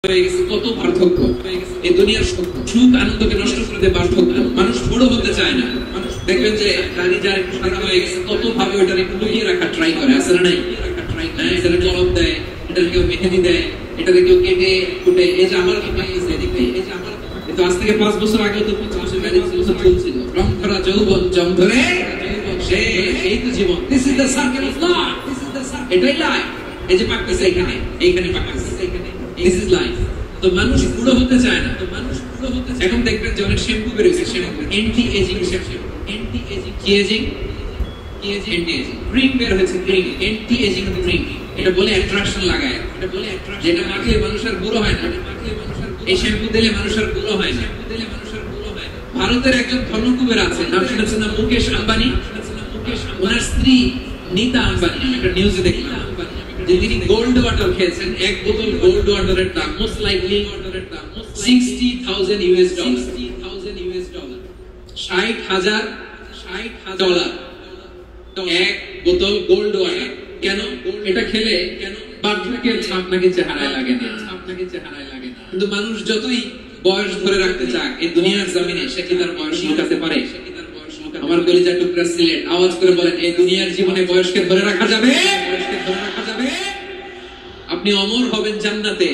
কত পার্থক্য এই দুনিয়ার সুখ আনন্দকে নষ্ট করে দেয় পার্থক্য। মানুষ বড় হতে চায় না। দেখবেন যে দাড়ি যার একটু সাদা হয়ে গেছে কত ভাবে ওটা একটু লুকিয়ে রাখা ট্রাই করে, আছে না নাই? এটা কলম দেয়, এটা কেউ মেহেদি দেয়, এটা কেউ কেটে কুটে। এই যে আমার কি পাইছে এদিকে, এই যে আমার তো আজ থেকে 5 বছর আগে তো 5 বছর চলছিল। রং ধরা যৌবন জং ধরে এই তো জীবন। This is the circle of life, this is the circle, এটাই লাইফ। এই যে পাকতেছে এখানে, এইখানে পাকতেছে এখানে, দিস ইজ লাইফ। তো মানুষ বুড়ো হতে চায় না। তো মানুষ বুড়ো হতে চায়। এখন দেখবেন যে অনেক শ্যাম্পু বের হয়েছে, shampoo anti ageing shampoo, anti ageing কি এজিং, কি এজিং, অ্যান্টি এজিং ক্রিম বের হয়েছে, ক্রিম অ্যান্টি এজিং ক্রিম। এটা বলে অ্যাট্রাকশন লাগায়, এটা বলে অ্যাট্রাকশন, যেটা মাখলে মানুষ আর বুড়ো হয় না। এই শ্যাম্পু দিলে মানুষ আর বুড়ো হয় না। ভারতের একজন ধনকুবের আছে, নাম শুনেছেন না? মুকেশ আম্বানি। ওনার স্ত্রী নীতা আম্বানি, একটা নিউজে দেখলাম যে তিনি গোল্ড ওয়াটার খেয়েছেন। এক বোতল গোল্ড ওয়াটারের দাম মোস্ট লাইকলি $60,000 $60,000 এক বোতল গোল্ড ওয়াটার। কেন? এটা খেলে কেন বার্ধক্যের ছাপ নাকি চেহারায় লাগে না, ছাপ নাকি চেহারায় লাগে না। কিন্তু মানুষ যতই বয়স ধরে রাখতে চায় এই দুনিয়ার জমিনে, সে কি তার বয়স লুকাতে পারে? আমার কলিজার টুকরা সিলেট, আওয়াজ করে বলেন, এই দুনিয়ার জীবনে বয়সকে ধরে রাখা যাবে? বয়সকে ধরে রাখা যাবে? আপনি অমর হবেন জান্নাতে,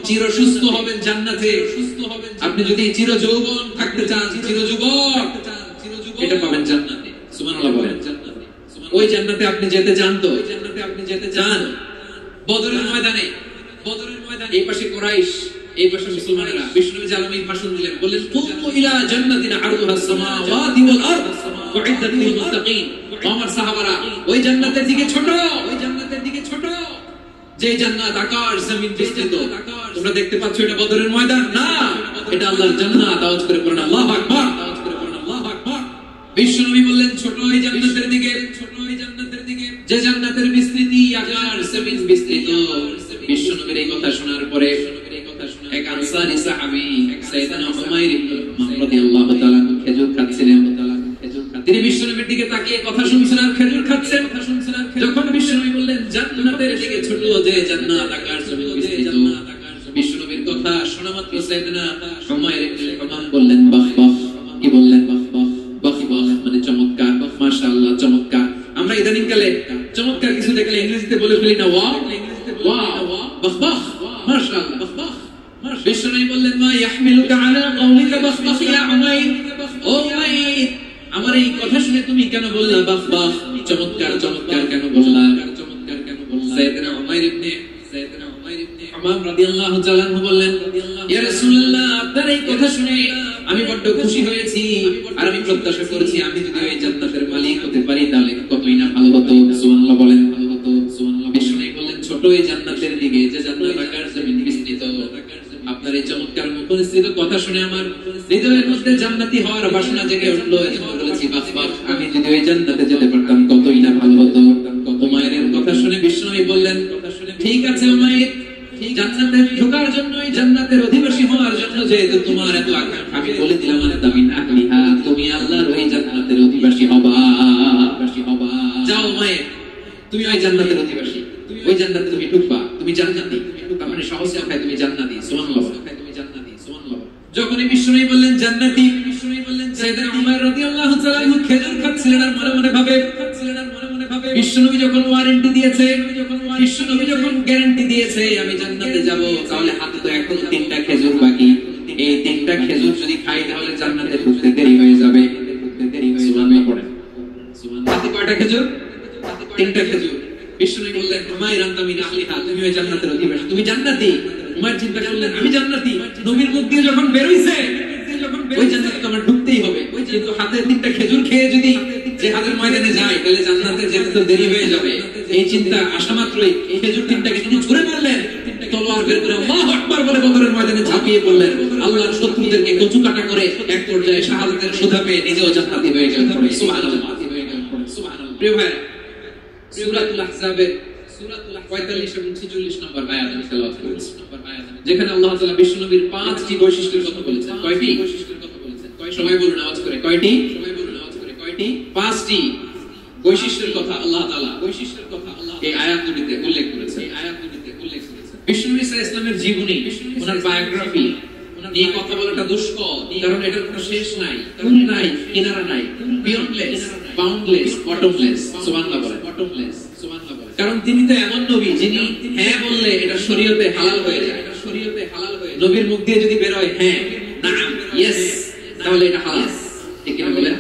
চির সুস্থ হবেন জান্নাতে, সুস্থ হবেন। আপনি যদি চির যৌবন থাকতে চান, চির যুবক, এটা পাবেন জান্নাতে। সুবহানাল্লাহ বলেন। জান্নাতে, ওই জান্নাতে আপনি যেতে চান তো? ওই জান্নাতে আপনি যেতে চান? বদরের ময়দানে, বদরের ময়দানে এই পাশে কুরাইশ, এই পাশে মুসলমানেরা। বিষ্ণুনবী জালামি ভাষণ দিলেন, বললেন কুমু ইলা জান্নাতিন আরদুহাস সামাওয়াতি ওয়াল আরদ উইদ্দাত লিল মুত্তাকিন। আমার সাহাবারা, ওই জান্নাতের দিকে ছোট, ওই জান্নাতের দিকে ছোট, যে জান্নাত আকাশ জমিন বিস্তৃত। তোমরা দেখতে পাচ্ছ এটা বদরের ময়দান না, এটা আল্লাহর জান্নাত। আওয়াজ করে পড়ুন আল্লাহু আকবার, আওয়াজ করে পড়ুন আল্লাহু আকবার। বিষ্ণুনবী বললেন ছোট ওই জান্নাতের দিকে, ছোট ওই জান্নাতের দিকে, যে জান্নাতের বিস্তৃতি আকাশ জমিন বিস্তৃত। বিষ্ণুনবীর এই কথা শোনার পরে এক আনসারী সাহাবী সাইয়েদনা উমাইর ইবনে উমার রাদিয়াল্লাহু তাআলা খেজুর খাচ্ছিলেন। তিনি বিষ্ণুনবীর দিকে তাকিয়ে কথা শুনছেন আর খেজুর খাচ্ছেন। যখন বিষ্ণুনবী বললেন জান্নাতের দিকে ছোট, যে জান্নাত আকাশ জমিন বিস্তৃত, বিষ্ণুনবীর কথা শোনা মাত্র সাইয়েদনা উমাইর ইবনে উমার বললেন বাহ বাহ। কি বললেন? বাহ বাহ। বাহ বাহ মানে চমৎকার, মাশাআল্লাহ চমৎকার। আমরা ইদানিং কালে চমৎকার কিছু দেখলে ইংরেজিতে বলে ফেলি না, ওয়াও ওয়াও, বাহ বাহ, মাশাআল্লাহ, বাহ বাহ। বিষ্ণুনবী বললেন মা ইয়াহমিলুকা আলা কওলিকা বাহ বাহ ইয়া উমাইর। ও উমাইর, আমার এই কথা শুনে তুমি কেন বললা বাহ বাহ, চমৎকার চমৎকার কেন বললা, চমৎকার কেন বললা? সাইয়েদনা উমাইর ইবনে উমার রাদিয়াল্লাহু তাআলা আনহু বললেন, ইয়া রাসূলুল্লাহ, আপনার এই কথা শুনে আমি বড্ড খুশি হয়েছি, আর আমি প্রত্যাশা করেছি আমি যদি ওই জান্নাতের মালিক হতে পারি তাহলে কতই না ভালো হতো। সুবহানাল্লাহ বলেন, ভালো হতো। সুবহানাল্লাহ। বিষ্ণুনবী বললেন ছোট এই জান্নাতের দিকে, যে জান্নাত আকাশ জমিন বিস্তৃত। আপনার এই চমৎকার মুখনিসৃত কথা শুনে আমার হৃদয়ের মধ্যে জান্নাতি হওয়ার বাসনা জেগে উঠলো। বলেছি বাহ বাহ, আমি যদি ওই জান্নাতে যেতে পারতাম কতই না ভালো হতো। উমাইরের কথা শুনে বিষ্ণুনবী বললেন, ঠিক আছে উমাইর, জান্নাতে ঢোকার জন্য, এই জান্নাতের অধিবাসী হওয়ার জন্য যেহেতু তোমার এত আকাঙ্ক্ষা, আমি বলে দিলাম আনতা মিন আহলিহা, তুমি আল্লাহর ওই জান্নাতের অধিবাসী হবা। যাও উমাইর, তুমি ওই জান্নাতের অধিবাসী, ওই জান্নাতে তুমি ঢুকবা, তুমি জান্নাতি। তার মানে সহজ কথায় তুমি জান্নাতি। সুবহানাল্লাহ, তুমি জান্নাতি। সুবহানাল্লাহ। যখনই বিষ্ণুনবী বললেন জান্নাতি, বিষ্ণুনবী বললেন সাইয়েদনা উমর রাদিয়াল্লাহু তাআলা আনহু খেজুর খাচ্ছিলেন আর মনে মনে ভাবে, বিষ্ণুনবী যখন ওয়ারেন্টি দিয়েছে, বিষ্ণুনবী যখন গ্যারান্টি দিয়েছে আমি জান্নাতে যাব, তাহলে হাতে তো এখন 3টা খেজুর বাকি। এই 3টা খেজুর যদি খাই তাহলে জান্নাতে ঢুকতে দেরি হয়ে যাবে। সুবহানাল্লাহ পড়েন। সুবহানাল্লাহ। হাতে কয়টা খেজুর? 3টা খেজুর। বিষ্ণুনবী বললেন উমাইর আনতা মিন আহলিহা, তুমি ওই জান্নাতের অধিবাসী, তুমি জান্নাতি। উমাইর চিন্তা করলেন আমি জান্নাতি, নবীর মুখ দিয়ে যখন বের হইছে ওই জান্নাতে তো আমার ঢুকতেই হবে। কিন্তু হাতে 3টা খেজুর খেয়ে যদি জিহাদের ময়দানে যাই তাহলে জান্নাতে যেতে তো দেরি হয়ে যাবে। এই চিন্তা আসা মাত্রই এই খেজুর 3টাকে তিনি ছুঁড়ে মারলেন, তলোয়ার বের করে আল্লাহু আকবার বলে বদরের ময়দানে ঝাঁপিয়ে পড়লেন। আল্লাহর শত্রুদেরকে কচু কাটা করে এক পর্যায়ে শাহাদাতের সুধা পেয়ে নিজেও জান্নাতি হয়ে গেলেন। সুবহানাল্লাহ। সুবহানাল্লাহ। প্রিয় ভাই, সূরাতুল আহজাবের 45 এবং 46 নম্বর আয়াত আমি তেলাওয়াত করেছি, যেখানে আল্লাহ তাআলা বিষ্ণুনবীর 5টি বৈশিষ্ট্যের কথা বলেছেন। কয়টি বৈশিষ্ট্যের কথা বলেছেন? সবাই বলুন আওয়াজ করে, কয়টি? সবাই বলুন আওয়াজ করে, কয়টি? 5টি বৈশিষ্ট্যের কথা আল্লাহ তাআলা এই আয়াতগুলিতে উল্লেখ করেছেন। বিষ্ণু ঈসা ইসলামের জীবনী ওনার বায়োগ্রাফি নিয়ে কথা বলাটা দুষ্কর, কারণ এটার কোনো শেষ নাই, কুল নাই, কিনারা নাই, বিয়ন্ডলেস, বাউন্ডলেস, বটমলেস। সুবহানাল্লাহ বলেন, বটমলেস। সুবহানাল্লাহ বলেন, কারণ তিনি তো এমন নবী যিনি হ্যাঁ বললে এটা শরীয়তে হালাল হয়ে যায়, এটা শরীয়তে হালাল হয়ে যায়। নবীর মুখ দিয়ে যদি বের হয় হ্যাঁ, নাম, ইয়েস, তাহলে এটা হালাল। ঠিক কি না বলেন?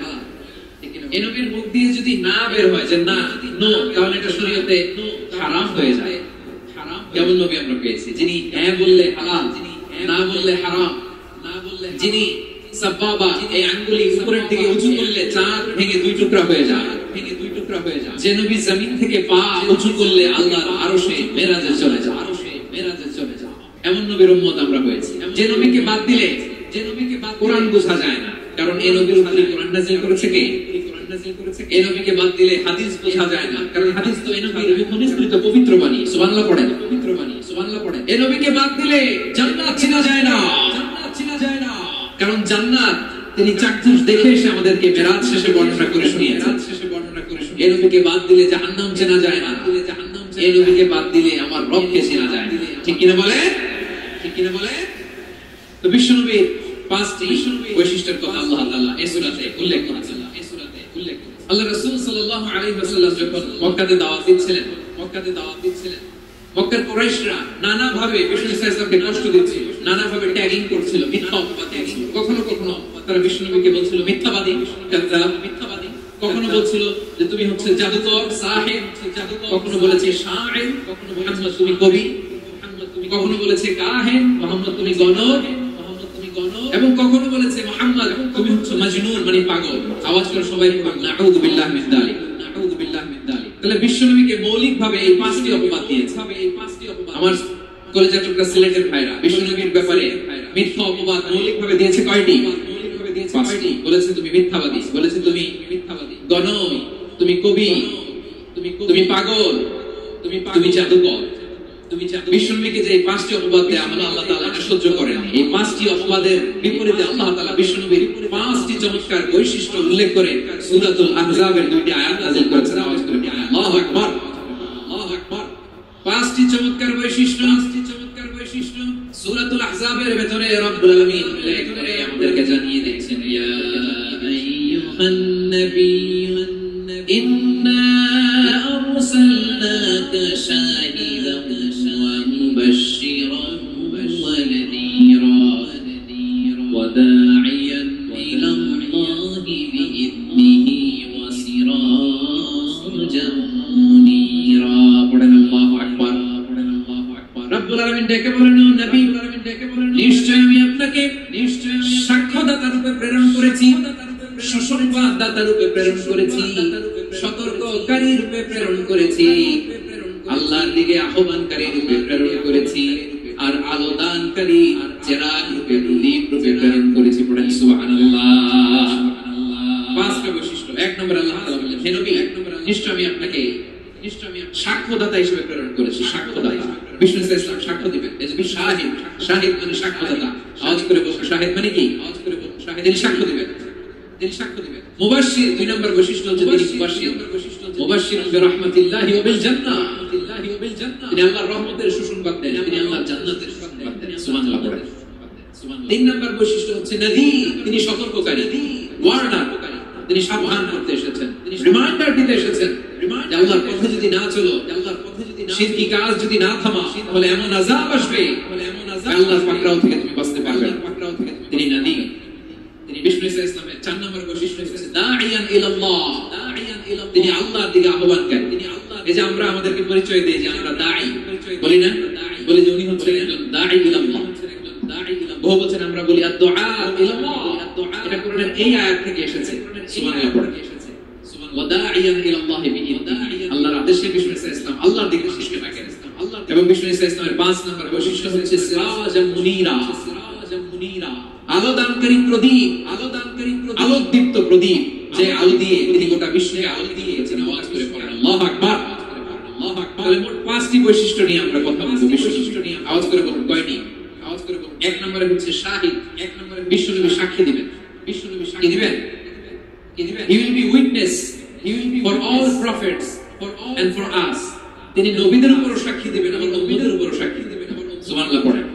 এই নবীর মুখ দিয়ে যদি না বের হয় যে না, নো, তাহলে এটা শরীয়তে হারাম হয়ে যায়। হারাম কেমন নবী আমরা পেয়েছি যিনি হ্যাঁ বললে হালাল, যিনি না বললে হারাম, না বললে, যিনি সাব্বাবা এই আঙ্গুলি উপরের দিকে উঁচু করলে চাঁদ ভেঙে দুই টুকরা হয়ে যায়, ভেঙে দুই টুকরা হয়ে যায়। যে নবী জমিন থেকে পা উঁচু করলে আল্লাহর আরশে মেরাজে চলে যায়, আরশে মেরাজে চলে যায়। এমন নবীর উম্মত আমরা হয়েছি। যে নবীকে বাদ দিলে, যে নবীকে বাদ কোরআন বোঝা যায় না, কারণ এই নবীর উপরে কোরআন নাযিল করেছে কে? কোরআন নাযিল করেছে কে? এই নবীকে বাদ দিলে হাদিস বোঝা যায় না, কারণ হাদিস তো এই নবীর অনুসৃত পবিত্র বাণী। সুবহানাল্লাহ পড়েন, পবিত্র বাণী। সুবহানাল্লাহ পড়েন। এই নবীকে বাদ দিলে জান্নাত চেনা যায় না, জান্নাত চেনা যায় না, কারণ জান্নাত তিনি চাক্ষুষ দেখে এসে আমাদেরকে মেরাজ শেষে বর্ণনা করে শুনিয়েছেন, মেরাজ শেষে বর্ণনা করে শুনিয়েছেন। এই নবীকে বাদ দিলে জাহান্নাম চেনা যায় না, জাহান্নাম। এই নবীকে বাদ দিলে আমার রবকে চেনা যায় না। ঠিক কি না বলে? ঠিক কি না বলে? তো বিশ্বনবীর পাঁচটি বৈশিষ্ট্যের কথা আল্লাহ তাআলা এই সূরাতে উল্লেখ করেছেন, এই সূরাতে উল্লেখ করেছেন। আল্লাহ রাসূল সাল্লাল্লাহু আলাইহি ওয়াসাল্লাম যখন মক্কাতে দাওয়াত দিচ্ছিলেন, মক্কাতে দাওয়াত দিচ্ছিলেন, মক্কার কুরাইশরা নানা ভাবে বিষ্ণু ইসলামকে কষ্ট দিচ্ছিল, নানা ভাবে ট্যাগিং করছিল, মিথ্যা অপবাদ দিচ্ছিল। কখনো কখনো তারা বিষ্ণু নবীকে বলছিল মিথ্যাবাদী, কাযযাব, মিথ্যাবাদী। কখনো বলছিল যে তুমি হচ্ছে জাদুকর, সাহির, জাদুকর। কখনো বলেছে শাইর, কখনো মুহাম্মদ তুমি কবি, মুহাম্মদ তুমি। কখনো বলেছে কাহিন, মুহাম্মদ তুমি গণক, মুহাম্মদ তুমি গণক। এবং কখনো বলেছে মুহাম্মদ তুমি হচ্ছে মাজনুন, মানে পাগল। আওয়াজ করে সবাই বলুন নাউযু বিল্লাহি মিন যালিক, নাউযু বিল্লাহি মিন যালিক। তাহলে বিশ্বনবীকে মৌলিকভাবে এই পাঁচটি অপবাদ দিয়েছে। আমার কলেজের টুকরা সিলেটের ভাইরা বিশ্বনবীর ব্যাপারে মিথ্যা অপবাদ মৌলিকভাবে দিয়েছে কয়টি? মৌলিকভাবে দিয়েছে পাঁচটি। বলেছে তুমি মিথ্যাবাদী, বলেছে তুমি মিথ্যাবাদী, গণক, তুমি কবি, তুমি পাগল, তুমি জাদুকর, তুমি জাদু। বিশ্বনবীকে যে এই পাঁচটি অপবাদ দেয়া হলো আল্লাহ তাআলা এটা সহ্য করেন। এই পাঁচটি অপবাদের বিপরীতে আল্লাহ তাআলা বিশ্বনবীর পাঁচটি চমৎকার বৈশিষ্ট্য উল্লেখ করে সূরাতুল আহজাবের দুইটি আয়াত নাযিল করেছেন। আওয়াজ করে আল্লাহু আকবার, আল্লাহু আকবার। পাঁচটি চমৎকার বৈশিষ্ট্য, পাঁচটি চমৎকার বৈশিষ্ট্য সূরাতুল আহজাবের ভেতরে রব্বুল আলামিন উল্লেখ করে আমাদেরকে জানিয়ে দিচ্ছেন, ইয়া আইয়ুহান নাবিয়্যু ইন্না আরসালনাকা শাহিদান ওয়া মুবাশশিরান ওয়া নাযীরা ওয়া দা'iয়ান ইলাল্লাহি বিইذনিহি ওয়া সিরাজান মুনীরা। পড়েন আল্লাহু আকবার, পড়েন আল্লাহু আকবার। রব্বুল আলামিন ডেকে বলেন, ও নবী, নিশ্চয় আমি আপনাকে সাক্ষ্যদাতা রূপে প্রেরণ করেছি, সুসংবাদদাতা রূপে প্রেরণ করেছি, সতর্ককারী রূপে প্রেরণ করেছি, আল্লাহর দিকে আহ্বানকারী রূপে প্রেরণ করেছি, আর আলো দানকারী চেরাগ রূপে, প্রদীপ রূপে প্রেরণ করেছি। পড়েন সুবহানাল্লাহ। পাঁচটা বৈশিষ্ট্য। এক নম্বর আল্লাহ তাআলা বলেন, হে নবী, নিশ্চয় আমি আপনাকে সাক্ষ্যদাতা হিসেবে প্রেরণ করেছি। সাক্ষ্যদাতা, বিষ্ণু ইসলাম সাক্ষ্য দিবেন। এই যে শাহিদ, শাহিদ মানে সাক্ষ্যদাতা। আওয়াজ করে বলুন শাহিদ মানে কি? আওয়াজ করে বলুন শাহিদ। তিনি সাক্ষ্য দিবেন, তিনি সাক্ষ্য দিবেন। মুবাশশির, দুই নম্বর বৈশিষ্ট্য হচ্ছে তিনি মুবাশশির। মুবাশশিরুন বিরহমাতিল্লাহি ওয়া বিল জান্নাহ, তিনি আল্লাহর রহমতের সুসংবাদ দেন, তিনি আল্লাহর জান্নাতের সুসংবাদ দেন। সুবহানাল্লাহ পড়েন, সুবহানাল্লাহ। তিন নম্বর বৈশিষ্ট্য হচ্ছে নাযীর, তিনি সতর্ককারী, ওয়ার্নার, তিনি সাবধান করতে এসেছেন, রিমাইন্ডার দিতে এসেছেন। যে আল্লাহর পথে যদি না চলো, আল্লাহর পথে যদি না, শিরকি কাজ যদি না থামা, তাহলে এমন আযাব আসবে, আল্লাহর পাকড়াও থেকে তুমি বাঁচতে পারবে না। পাকড়াও থেকে তিনি নাযীর। তিনি বিষ্ণু ইসলামের চার নম্বর বৈশিষ্ট্য হচ্ছে দাঈয়ান ইলাল্লাহ, দাঈয়ান ইলাল্লাহ, তিনি আল্লাহর দিকে আহ্বানকারী, তিনি আল্লাহ। এই যে আমরা আমাদেরকে পরিচয় দেই যে আমরা দাঈ, বলি না? বলি যে উনি হচ্ছেন একজন দাঈ ইলাল্লাহ, একজন দাঈ ইলাল্লাহ। বহু বচন আমরা বলি আদ-দুআ ইলাল্লাহ, এটা কোরআনের এই আয়াত থেকে এসেছে। সুবহানাল্লাহ পড়ে এসেছে। সুবহানাল্লাহ। ওয়া দাঈয়ান ইলাল্লাহি বিইذনিহি, আল্লাহর আদেশে বিষ্ণু ইসলাম আল্লাহর দিকে মানুষকে ডাকেন। এবং বিষ্ণু ইসলামের পাঁচ নম্বর বৈশিষ্ট্য হচ্ছে সিরাজাম মুনীরা, সিরাজাম মুনীরা, আলোদানকারী প্রদীপ, আলোদানকারী প্রদীপ, আলোকদীপ্ত প্রদীপ, যে আলো দিয়ে তিনি গোটা বিশ্বকে আলো দিয়েছেন। আওয়াজ করে পড়েন আল্লাহু আকবার, আল্লাহু আকবার। তাহলে মোট পাঁচটি বৈশিষ্ট্য নিয়ে আমরা কথা বলবো। বৈশিষ্ট্য নিয়ে আওয়াজ করে বলুন কয়টি? আওয়াজ করে বলুন। এক নম্বরে হচ্ছে শাহিদ, এক নম্বরে বিশ্বনবী সাক্ষী দিবেন, বিশ্বনবী সাক্ষী দিবেন, কি দিবেন? He will be witness, he will be for all prophets, for all and for us. তিনি নবীদের উপর সাক্ষী দিবেন, এবং নবীদের উপর সাক্ষী দিবেন। সুবহানাল্লাহ পড়েন,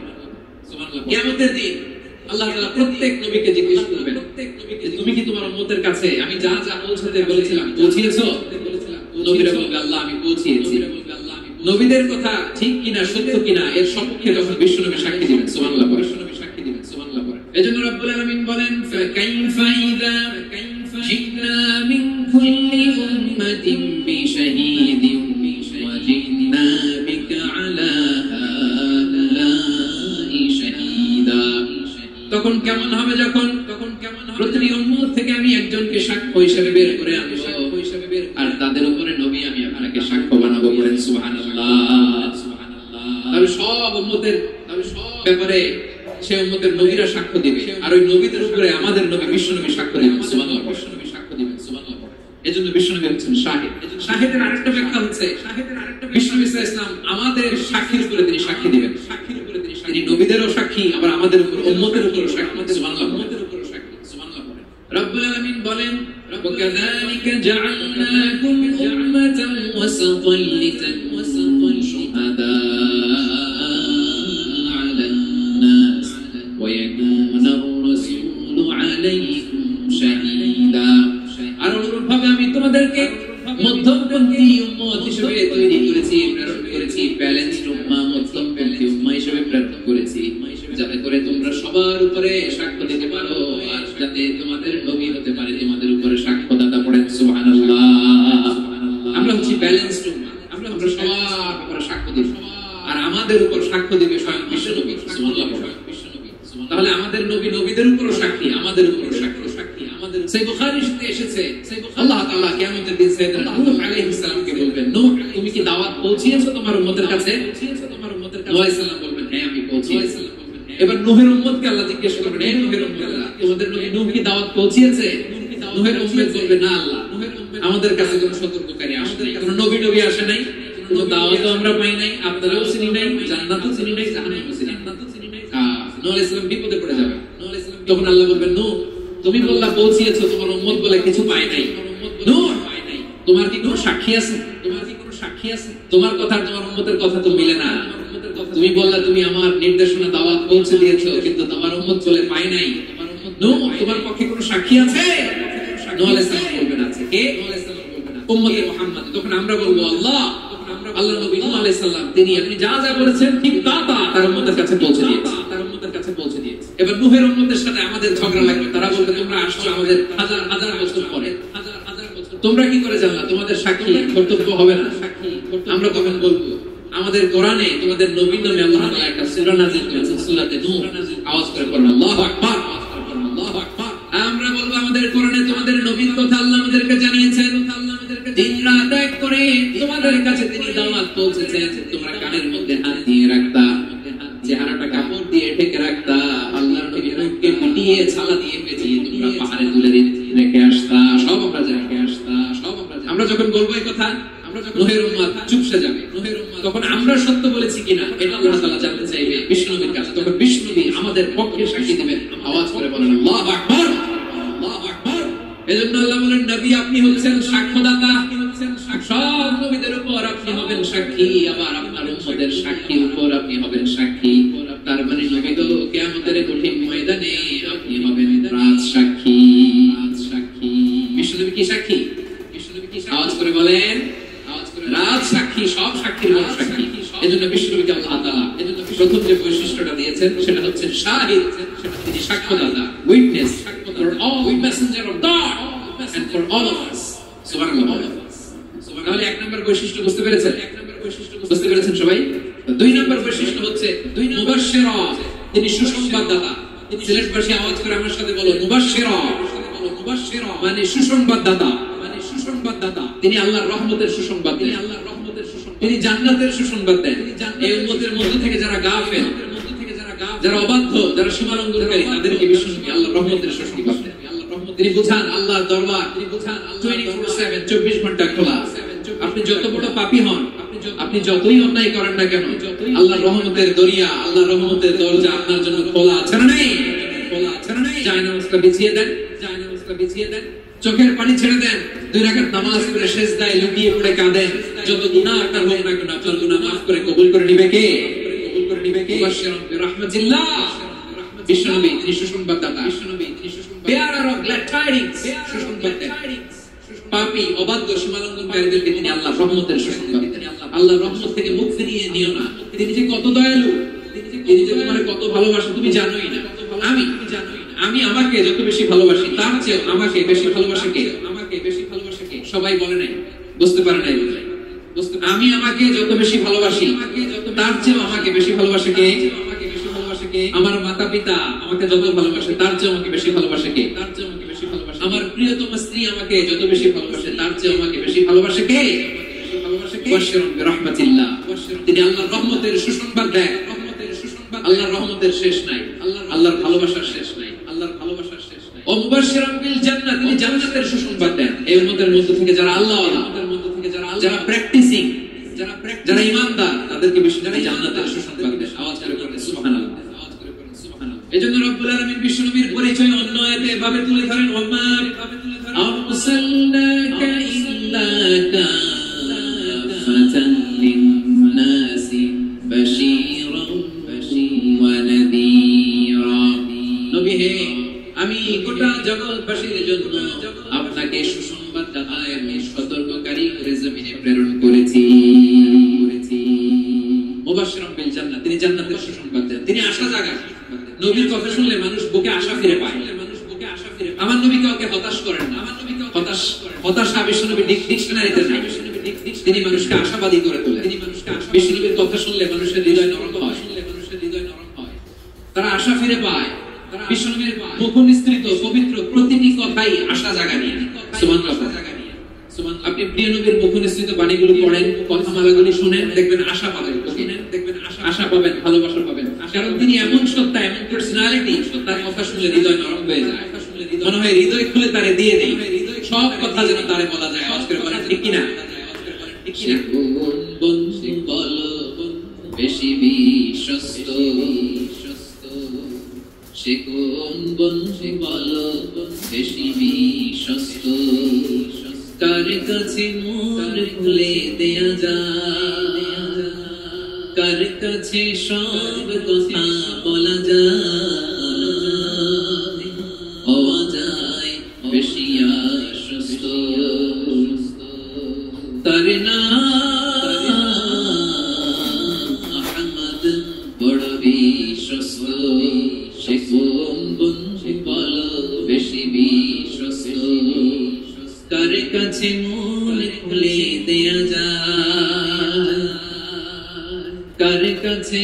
সুবহানাল্লাহ। কিয়ামতের দিন আল্লাহ তাআলা প্রত্যেক নবীকে জিজ্ঞেস করবেন, তুমি কি তোমার উম্মতের কাছে আমি যা যা পৌঁছাতে বলেছিলাম পৌঁছিয়েছো? নবীরা বলবে, আল্লাহ আমি পৌঁছিয়েছি। নবীদের কথা ঠিক কিনা, সত্য কিনা, এর সপক্ষে তখন বিশ্বনবী সাক্ষী দিবেন। সুবহানাল্লাহ, বিশ্বনবী সাক্ষী দিবেন। সুবহানাল্লাহ। এজন্য রব্বুল আলামিন বলেন, ফাকাইফা ইযা জিনা মিন কুল্লি উম্মাতিন বিশাহীদিন ওয়া জিনা বিকা আলা হাউলাই শাহীদা। তখন কেমন হবে যখন প্রতিটি উম্মত থেকে আমি একজনকে সাক্ষ্য হিসেবে বের করে আনবো, আর তাদের উপরে নবী আমি আপনাকে সাক্ষ্য বানাবো। বলেন সুবহানাল্লাহ। তাহলে সব উম্মতের ব্যাপারে সে উম্মতের নবীরা সাক্ষ্য দিবে, আর ওই নবীদের উপরে আমাদের নবী বিশ্বনবী সাক্ষ্য দিবেন। সুবহানাল্লাহ, বিশ্বনবী সাক্ষ্য দিবেন। সুবহানাল্লাহ। এজন্য বিশ্বনবী হচ্ছেন শাহিদ। শাহিদের আরেকটা ব্যাখ্যা হচ্ছে, বিশ্বনবী সাল্লাল্লাহু আলাইহি ওয়াসাল্লাম আমাদের সাক্ষীর উপরে তিনি সাক্ষী দিবেন। তিনি নবীদেরও সাক্ষী, আবার আমাদের উপর উম্মতের উপরও সাক্ষী। সুবহানাল্লাহ। রব্বুল আলামিন বলেন, وَكَذَلِكَ جَعَلْنَاكُمْ أُمَّةً وَسَطًا لِتَكُونُوا شُهَدَاءَ عَلَى النَّاسِ وَيَكُونَ الرَّسُولُ عَلَيْكُمْ شَهِيدًا। আর অনুরূপভাবে আমি তোমাদেরকে মধ্যমপন্থী উম্মত হিসেবে তৈরি করেছি, প্রেরণ করেছি, ব্যালেন্সড উম্মাহ, মধ্যমপন্থী উম্মাহ হিসেবে প্রেরণ করেছি, যাতে করে তোমরা সবার উপরে সাক্ষ্য দিতে পারো, আর যাতে তোমাদের নবী হতে পারে তোমাদের উপরে সাক্ষ্যদাতা। পড়েন সুবহানাল্লাহ। আমরা হচ্ছি ব্যালেন্সড উম্মাহ, আমরা সবার উপরে সাক্ষ্য দিব, আর আমাদের উপর সাক্ষ্য দিবে স্বয়ং বিশ্বনবী। সুবহানাল্লাহ। তাহলে আমাদের নবী নবীদের উপরও সাক্ষী, আমাদের উপরও সাক্ষী। সেই বুখারীতে এসেছে, আল্লাহ তাআলা কিয়ামতের দিন সাইয়েদনা নূহ আলাইহিস সালামকে বলবেন, নূহ তুমি কি দাওয়াত পৌঁছিয়েছো তোমার উম্মতের কাছে? নূহ আলাইহিস সালাম বলবেন, হ্যাঁ আমি পৌঁছিয়েছি। এবার নূহের উম্মতকে আল্লাহ জিজ্ঞেস করবেন, হে নূহের উম্মত, তোমাদের নবী নূহ কি দাওয়াত পৌঁছিয়েছে? নূহের উম্মত বলবে, না আল্লাহ, আমাদের কাছে কোনো সতর্ককারী আসে নাই, কোনো নবী আসে নাই, কোনো দাওয়াতও আমরা পাই নাই, আপনারাও চিনি নাই, জান্নাতও চিনি নাই, জাহান্নামও চিনি নাই। নূহ আলাইহিস সালাম বিপদে পড়ে যাবে। তখন আল্লাহ বলবেন, নূহ তুমি বললা পৌঁছিয়েছো, তোমার উম্মত বলে কিছু পায় নাই। নূহ তোমার কি কোনো সাক্ষী আছে? তোমার কথা তোমার উম্মতের কথা তো মিলে না। তুমি বললা তুমি আমার নির্দেশনা দাওয়াত পৌঁছে দিয়েছো, কিন্তু তোমার উম্মত বলে পায় নাই। নূহ তোমার পক্ষে কোনো সাক্ষী আছে? নূহ আলাইহিস সালাম বলবেন, আছে। কে? উম্মতে মুহাম্মদ। তখন আমরা বলবো, আল্লাহ নবী নূহ আলাইহিস সালাম তিনি আপনি যা যা বলেছেন ঠিক তা তার উম্মতের কাছে পৌঁছে দিয়েছে। এবার নূহের উম্মতের সাথে আমাদের ঝগড়া লাগবে। তারা বলবে, তোমরা আসছো আমাদের হাজার হাজার বছর পরে, তোমরা কি করে জানলা? তোমাদের সাক্ষী কর্তব্য হবে না? আমরা তখন বলবো, আমাদের কোরআনে তোমাদের নবী নামে আল্লাহ তাআলা একটা সূরা নাযিল করেছেন, সূরাতে নূহ। আওয়াজ করে পড়ুন, আল্লাহু আকবার। আমরা বলবো, আমাদের কোরআনে তোমাদের নবীর কথা আল্লাহ আমাদেরকে জানিয়েছেন, দিন রাত এক করে তোমাদের কাছে তিনি দাওয়াত পৌঁছেছেন। তোমরা কানের মধ্যে হাত দিয়ে রাখতা, চেহারাটা কাপড় দিয়ে ঢেকে রাখতা, আল্লাহর নবী নূহকে পিটিয়ে ছালা দিয়ে পেঁচিয়ে তোমরা পাহাড়ে তুলে রেখে আসতা, সব আমরা রেখে আসতা। আমরা যখন বলবো এই কথা, নূহের উম্মত চুপসে যাবে। তখন আমরা সত্য বলেছি কিনা এটা আল্লাহ তাআলা জানতে চাইবে বিশ্বনবীর কাছে। তখন বিশ্বনবী আমাদের পক্ষে সাক্ষী দিবেন। আওয়াজ করে বলেন, আল্লাহু আকবার, আল্লাহু আকবার। এজন্য আল্লাহ বলেন, নবী আপনি হচ্ছেন সাক্ষ্যদাতা, সব নবীদের উপর আপনি হবেন সাক্ষী, আবার আপনার উম্মতের সাক্ষীর উপর আপনি হবেন সাক্ষী। তার মানে নবী তো কিয়ামতের কঠিন ময়দানে আপনি হবেন রাজ সাক্ষী। বিশ্বনবী কি সাক্ষী? আওয়াজ করে বলেন, রাজ সাক্ষী, সব সাক্ষীর বড় সাক্ষী। এজন্য বিশ্বনবীকে আল্লাহ তাআলা প্রথম যে বৈশিষ্ট্যটা দিয়েছেন সেটা হচ্ছে শাহিদ, তিনি সাক্ষ্যদাতা, witness for all messenger of God and for all of us. সুবহানাল্লাহ। তাহলে এক নম্বর বৈশিষ্ট্য বুঝতে পেরেছেন? বুঝতে পেরেছেন সবাই? দুই নম্বর বৈশিষ্ট্য হচ্ছে মুবাশশিরা, তিনি সুসংবাদদাতা। সিলেটবাসী আওয়াজ করে আমার সাথে বলো, মুবাশশিরা মানে সুসংবাদদাতা। তিনি আল্লাহর রহমতের সুসংবাদ দেন, তিনি জান্নাতের সুসংবাদ দেন। এই উম্মতের মধ্য থেকে যারা গাফেল, যারা অবাধ্য, যারা সীমালঙ্ঘনকারী, তাদেরকে বিশ্বনবী আল্লাহর রহমতের সুসংবাদ দেন। তিনি বুঝান আল্লাহর দরবার 24/7 24 ঘন্টা খোলা। আপনি যত বড় পাপী হন, আপনি যতই অন্যায় করেন না কেন, আল্লাহর রহমতের দরিয়া, আল্লাহর রহমতের দরজা আপনার জন্য খোলা আছে না নেই? জায়নামাজটা বিছিয়ে দেন, চোখের পানি ছেড়ে দেন, 2 রাকাত নামাজ পড়ে সিজদায় লুটিয়ে পড়ে কাঁদেন। যত গুনাহ আপনার হোক না কেন, আপনার গুনাহ মাফ করে কবুল করে নিবে কে? মুবাশশিরান বিরাহমাতিল্লাহ, বিশ্বনবী তিনি সুসংবাদদাতা, bearer of glad tidings, সুসংবাদ দেন। পাপী অবাধ্য সীমালঙ্ঘনকারীদেরকে তিনি আল্লাহর রহমতের সুসংবাদ দেন। আল্লাহর রহমত থেকে মুখ ফিরিয়ে নিও না। তিনি যে কত দয়ালু, তিনি যে তোমার কত ভালোবাসে তুমি জানোই না। আমি আমাকে যত বেশি ভালোবাসি তার চেয়ে আমাকে বেশি ভালোবাসে কে? সবাই বলে নাই, বুঝতে পারে নাই। আমি আমাকে যত বেশি ভালোবাসি তার চেয়ে আমাকে বেশি ভালোবাসে কে? আমার মাতা পিতা আমাকে যত ভালোবাসে তার চেয়ে আমাকে বেশি ভালোবাসে কে? আমার প্রিয়তম স্ত্রী আমাকে যত বেশি ভালোবাসে তার চেয়ে আমাকে বেশি ভালোবাসে কে? মুবাশশিরান বিরাহমাতিল্লাহ, তিনি আল্লাহর রহমতের সুসংবাদ দেন। আল্লাহর রহমতের শেষ নাই, আল্লাহর ভালোবাসার শেষ নাই, আল্লাহর ভালোবাসার শেষ নাই। ও মুবাশশিরান বিল জান্নাহ, তিনি জান্নাতের সুসংবাদ দেন। এই উম্মতের মধ্যে থেকে যারা আল্লাহওয়ালা, যারা প্র্যাকটিসিং, যারা ঈমানদার, তাদেরকে বেশি জান্নাতের সুসংবাদ দেন। আওয়াজ করে বলেন সুবহানাল্লাহ। এজন্য রব্বুল আলামিন বিশ্বনবীর পরিচয় অন্য আয়াতে এভাবে তুলে ধরেন, ওমা আরসালনাকা ইল্লা কাফাতান লিন-নাসি বাশীরান ওয়া নাযীরা। নবী হে, আমি গোটা জগৎবাসীর জন্য আপনাকে সুসংবাদদাতা এবং সতর্ককারী করে জমিনে প্রেরণ করেছি। মুবাশশিরান বিল জান্নাহ, তিনি জান্নাতের সুসংবাদ দেন, তিনি আশা জাগান। নবীর কথা শুনলে মানুষ বুকে আশা ফিরে পায়। আমার নবী কাউকে হতাশ করেন না। হতাশা বিশ্বনবী ডিকশনারিতে নাই। তিনি মানুষকে আশাবাদী করে তোলেন। বিশ্বনবীর কথা শুনলে মানুষের হৃদয় নরম হয়, তারা আশা ফিরে পায়। বিশ্বনবীর মুখ নিঃসৃত পবিত্র প্রতিটি কথাই আশা জাগানি। সুবহানাল্লাহ। আপনি প্রিয় নবীর মুখ নিঃসৃত বাণীগুলো পড়েন, কথামালাগুলি শুনেন, দেখবেন আশা পাবেন, আশা পাবেন, ভালোবাসা পাবেন। কারণ তিনি এমন সত্তা, এমন পার্সোনালিটি, তার কথা শুনলে হৃদয় নরম হয়ে যায়। মনে হয় হৃদয় খুলে তারে দিয়ে দেই, সব কথা যেন তারে বলা যায়। আওয়াজ করে বলেন ঠিক কিনা? বন্ধু বলো বেশি বিশ্বস্ত, সে কোন বন্ধু বলো বেশি বিশ্বস্ত, কার কাছে মন খুলে দেয়া যায়, কার কাছে সব কথা বলা যায়, হওয়া যায় বেশি আশ্বস্ত। তার নাম আহমদ বড় বিশ্বস্ত, সে কোন বন্ধু বলো বেশি বিশ্বস্ত, কার কাছে মন খুলে দেয়া যায়, কার কাছে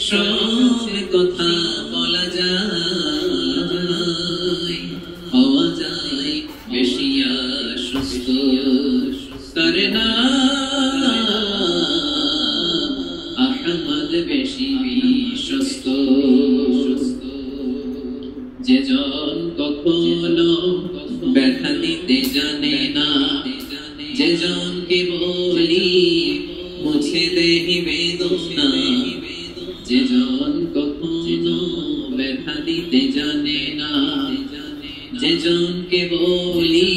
সব কথা বলা যায়, হওয়া যায় বেশি আশ্বস্ত। তার নাম আহমদ বেশি বিশ্বস্ত। যেজন কখনো ব্যথা দিতে জানে না, যেজনকে বলি মুছে দেহি বেদনা, যেজন কখনো ব্যথা দিতে জানে না, যেজনকে বলি